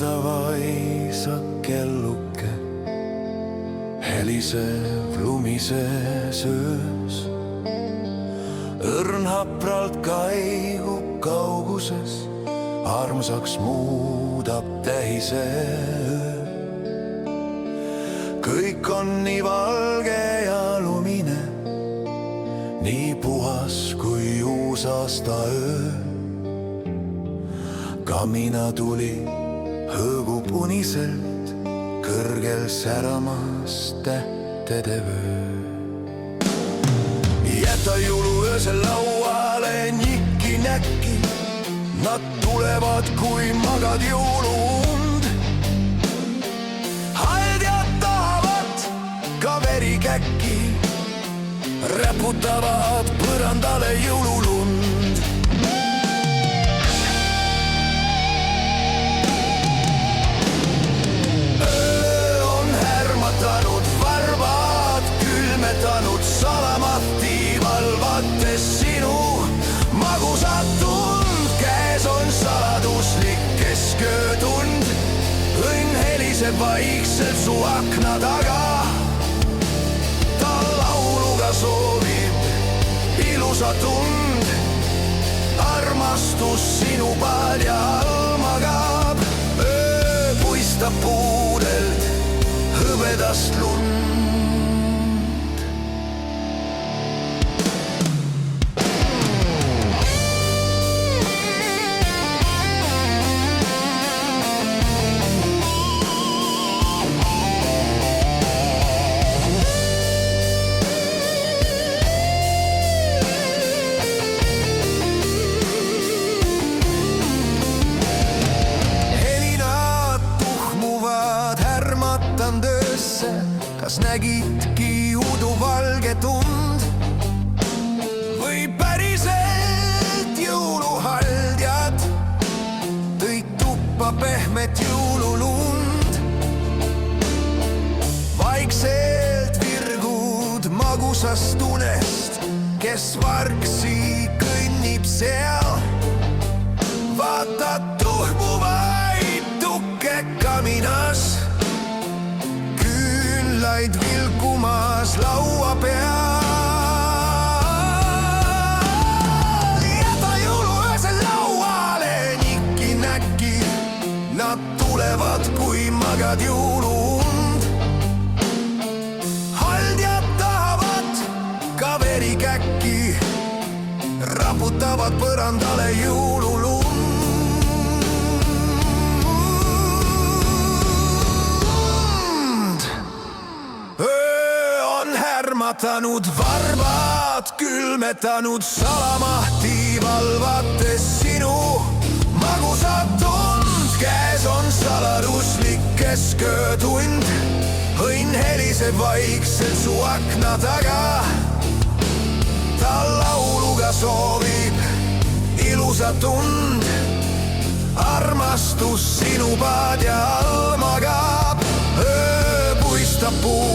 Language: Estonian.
sa vaisa kelluke, helisev lumises öös. Õrn hapralt kaigub kauguses, armsaks muudab tähise öö. Kõik on nii valge ja lumine, nii puhas kui uusastaöö. Kamina tuli hõõgub uniselt, kõrgel säramas tähtede vöö. Jäta jõuluöösel lauale nikki-näkki, nad tulevad, kui magad jõuluund. Haldjad tahavad ka verikäkki, räputavad põrandale jõululund. Külmetanud salamahti valvates sinu magusat tund. Käes on saladuslik kesköötund, õnn heliseb vaikselt su akna taga. Ta lauluga soovib ilusat und, armastus sinu padja all magab. Öö puistab puudelt hõbedast lund. Kas nägidki uduvalget und või päriselt jõuluhaldjad tõid tuppa pehmet jõululund? Vaikselt virgud magusast unest, kes vargsi kõnnib seal. Vaatad tuhmuvaid tukke kaminas, vilkumas laua peal. Jäta jõuluöösel lauale nikki-näkki, nad tulevad, kui magad jõuluund. Haldjad tahavad ka verikäkki, raputavad põrandale jõululund. Matanud varbad, külmetanud salamahti valvates sinu magusat tund. Käes on saladuslik kesköötund, õnn heliseb vaikselt su akna taga. Ta lauluga soovib ilusat und, armastus sinu padja all magab. Öö puistab puu